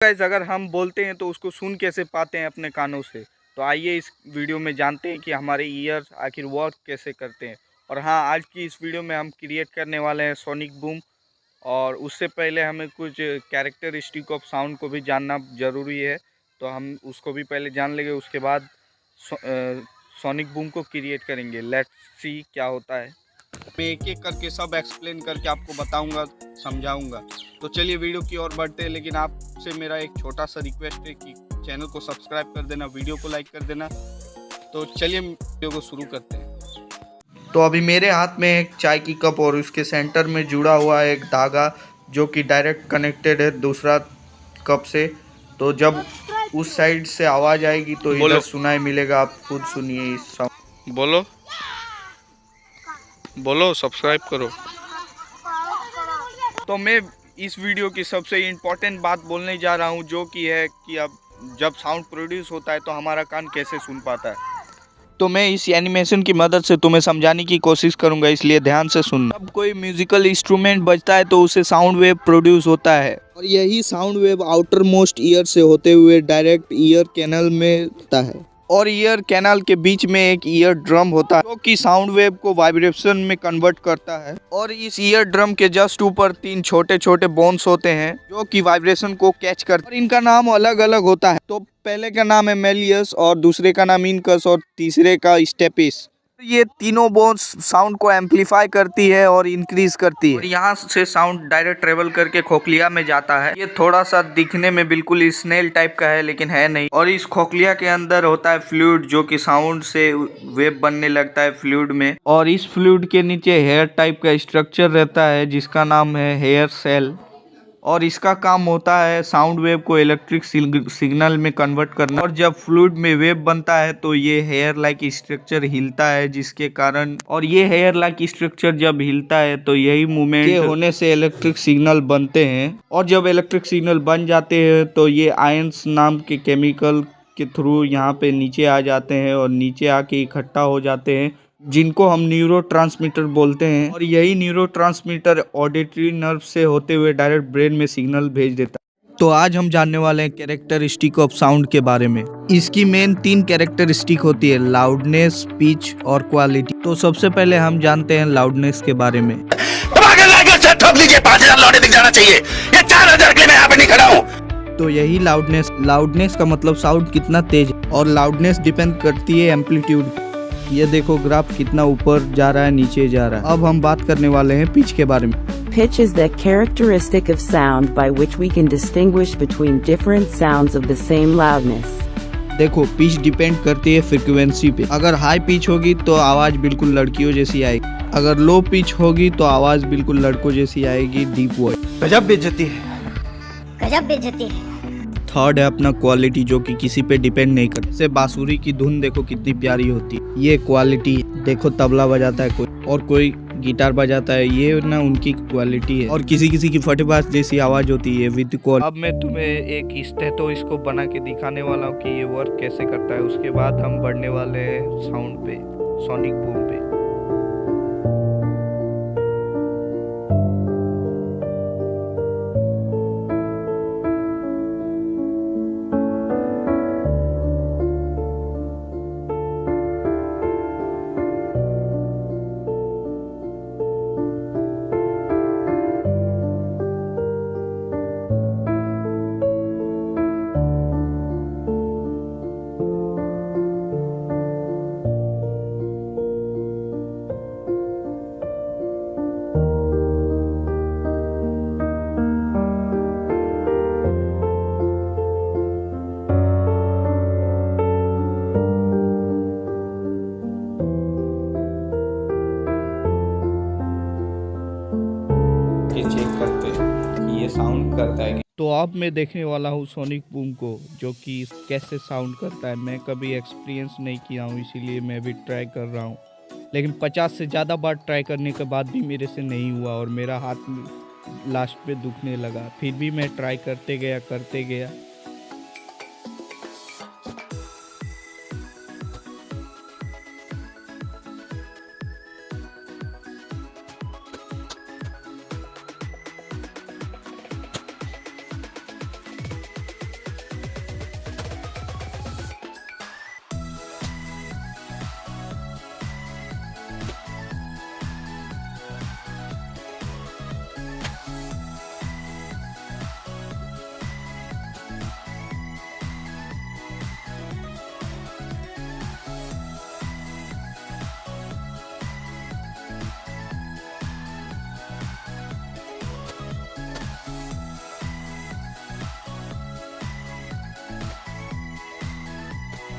Guys अगर हम बोलते हैं तो उसको सुन कैसे पाते हैं अपने कानों से। तो आइए इस वीडियो में जानते हैं कि हमारे ईयर्स आखिर वर्क कैसे करते हैं। और हाँ, आज की इस वीडियो में हम क्रिएट करने वाले हैं सोनिक बूम। और उससे पहले हमें कुछ कैरेक्टरिस्टिक ऑफ साउंड को भी जानना ज़रूरी है, तो हम उसको भी पहले जान लेंगे, उसके बाद सोनिक बूम को क्रिएट करेंगे। लेट्स सी क्या होता है। मैं एक एक करके सब एक्सप्लेन करके आपको बताऊंगा, समझाऊंगा। तो चलिए वीडियो की ओर बढ़ते हैं, लेकिन आपसे मेरा एक छोटा सा रिक्वेस्ट है कि चैनल को सब्सक्राइब कर देना, वीडियो को लाइक कर देना। तो चलिए वीडियो को शुरू करते हैं। तो अभी मेरे हाथ में एक चाय की कप और उसके सेंटर में जुड़ा हुआ है एक धागा, जो कि डायरेक्ट कनेक्टेड है दूसरा कप से। तो जब उस साइड से आवाज़ आएगी तो इधर सुनाई मिलेगा। आप खुद सुनिए इस साउंड। बोलो बोलो, सब्सक्राइब करो। तो मैं इस वीडियो की सबसे इम्पोर्टेंट बात बोलने जा रहा हूँ, जो कि है कि अब जब साउंड प्रोड्यूस होता है तो हमारा कान कैसे सुन पाता है। तो मैं इस एनिमेशन की मदद से तुम्हें समझाने की कोशिश करूंगा, इसलिए ध्यान से सुनना। जब कोई म्यूजिकल इंस्ट्रूमेंट बजता है तो उससे साउंड वेव प्रोड्यूस होता है, और यही sound wave outer most year से होते हुए डायरेक्ट ईयर कैनल में होता है। और ईयर कैनाल के बीच में एक ईयर ड्रम होता है, जो कि साउंड वेव को वाइब्रेशन में कन्वर्ट करता है। और इस ईयर ड्रम के जस्ट ऊपर 3 छोटे छोटे बोन्स होते हैं, जो कि वाइब्रेशन को कैच करते हैं। और इनका नाम अलग अलग होता है। तो पहले का नाम है मेलियस, और दूसरे का नाम इनकस, और तीसरे का स्टेपिस। ये तीनों बोन्स साउंड को एम्पलीफाई करती है और इंक्रीज करती है। और यहाँ से साउंड डायरेक्ट ट्रेवल करके खोखलिया में जाता है। ये थोड़ा सा दिखने में बिल्कुल स्नेल टाइप का है, लेकिन है नहीं। और इस खोखलिया के अंदर होता है फ्लूइड, जो कि साउंड से वेव बनने लगता है फ्लूइड में। और इस फ्लूइड के नीचे हेयर टाइप का स्ट्रक्चर रहता है, जिसका नाम है हेयर सेल। और इसका काम होता है साउंड वेव को इलेक्ट्रिक सिग्नल में कन्वर्ट करना। और जब फ्लूइड में वेव बनता है तो ये हेयर लाइक स्ट्रक्चर हिलता है, जिसके कारण, और ये हेयर लाइक स्ट्रक्चर जब हिलता है तो यही मूवमेंट के होने से इलेक्ट्रिक सिग्नल बनते हैं। और जब इलेक्ट्रिक सिग्नल बन जाते हैं तो ये आयंस नाम के केमिकल के थ्रू यहाँ पे नीचे आ जाते हैं, और नीचे आके इकट्ठा हो जाते हैं, जिनको हम न्यूरोट्रांसमीटर बोलते हैं। और यही न्यूरोट्रांसमीटर ऑडिटरी नर्व से होते हुए डायरेक्ट ब्रेन में सिग्नल भेज देता है। तो आज हम जानने वाले हैं कैरेक्टरिस्टिक ऑफ साउंड के बारे में। इसकी मेन 3 कैरेक्टरिस्टिक होती है, लाउडनेस, पिच और क्वालिटी। तो सबसे पहले हम जानते हैं लाउडनेस के बारे में। ठोक लीजिए, 5000 लौटे दिख जाना चाहिए। ये 4000 के लिए मैं यहाँ पे नहीं खड़ा हूँ। तो यही लाउडनेस का मतलब साउंड कितना तेज है। और लाउडनेस डिपेंड करती है एम्पलीट्यूड। ये देखो ग्राफ कितना ऊपर जा रहा है, नीचे जा रहा है। अब हम बात करने वाले हैं पिच के बारे में। Pitch is the characteristic of sound by which we can distinguish between different sounds of the same loudness. देखो पिच डिपेंड करती है फ्रीक्वेंसी पे। अगर हाई पिच होगी तो आवाज बिल्कुल लड़कियों जैसी आएगी, अगर लो पिच होगी तो आवाज बिल्कुल लड़कों जैसी आएगी, डीप वॉइस। गजब बेइज्जती है, गजब बेइज्जती है। थर्ड है अपना क्वालिटी, जो कि किसी पे डिपेंड नहीं करता। जैसे बांसुरी की धुन देखो कितनी प्यारी होती है, ये क्वालिटी। देखो तबला बजाता है कोई, और कोई गिटार बजाता है, ये ना उनकी क्वालिटी है। और किसी किसी की फटेबाज जैसी आवाज होती है विद क्वालिटी। अब मैं तुम्हें एक स्टेथोस्कोप बना के दिखाने वाला हूँ कि ये वर्क कैसे करता है। उसके बाद हम बढ़ने वाले हैं साउंड पे, सोनिक बूम पे। चेक करते हैं कि ये साउंड करता है। तो अब मैं देखने वाला हूँ सोनिक बूम को, जो कि कैसे साउंड करता है। मैं कभी एक्सपीरियंस नहीं किया हूँ, इसीलिए मैं भी ट्राई कर रहा हूँ। लेकिन 50 से ज़्यादा बार ट्राई करने के बाद भी मेरे से नहीं हुआ, और मेरा हाथ लास्ट पे दुखने लगा। फिर भी मैं ट्राई करते गया।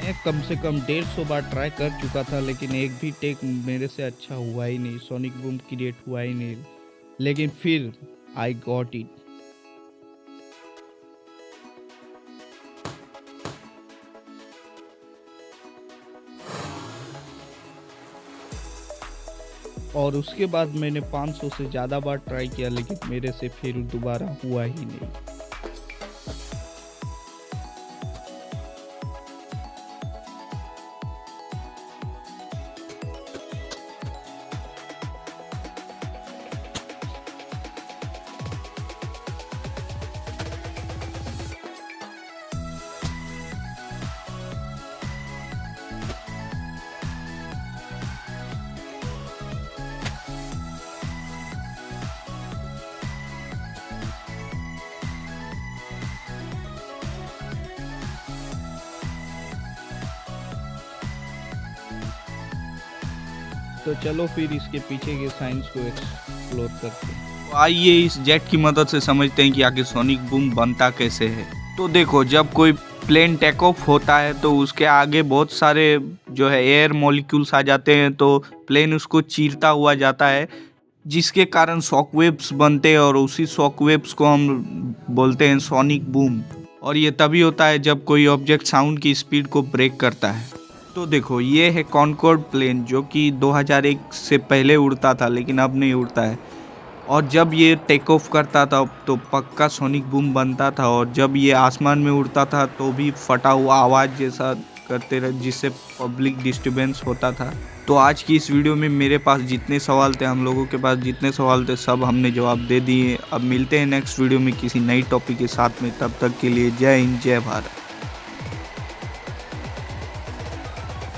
मैं कम से कम 150 बार ट्राई कर चुका था, लेकिन एक भी टेक मेरे से अच्छा हुआ ही नहीं, सोनिक बूम क्रिएट हुआ ही नहीं। लेकिन फिर आई गॉट इट। और उसके बाद मैंने 500 से ज़्यादा बार ट्राई किया, लेकिन मेरे से फिर दोबारा हुआ ही नहीं। तो चलो फिर इसके पीछे के साइंस को एक्सप्लोर करते हैं। तो आइए इस जेट की मदद से समझते हैं कि आखिर सोनिक बूम बनता कैसे है। तो देखो, जब कोई प्लेन टेक ऑफ होता है तो उसके आगे बहुत सारे जो है एयर मॉलिक्यूल्स आ जाते हैं, तो प्लेन उसको चीरता हुआ जाता है, जिसके कारण शॉकवेव्स बनते हैं और उसी शॉकवेव्स को हम बोलते हैं सोनिक बूम। और ये तभी होता है जब कोई ऑब्जेक्ट साउंड की स्पीड को ब्रेक करता है। तो देखो, ये है कॉन्कॉर्ड प्लेन जो कि 2001 से पहले उड़ता था, लेकिन अब नहीं उड़ता है। और जब ये टेक ऑफ करता था तो पक्का सोनिक बूम बनता था, और जब ये आसमान में उड़ता था तो भी फटा हुआ आवाज़ जैसा करते रहे, जिससे पब्लिक डिस्टर्बेंस होता था। तो आज की इस वीडियो में मेरे पास जितने सवाल थे, हम लोगों के पास जितने सवाल थे, सब हमने जवाब दे दिए। अब मिलते हैं नेक्स्ट वीडियो में किसी नई टॉपिक के साथ में। तब तक के लिए जय हिंद, जय भारत।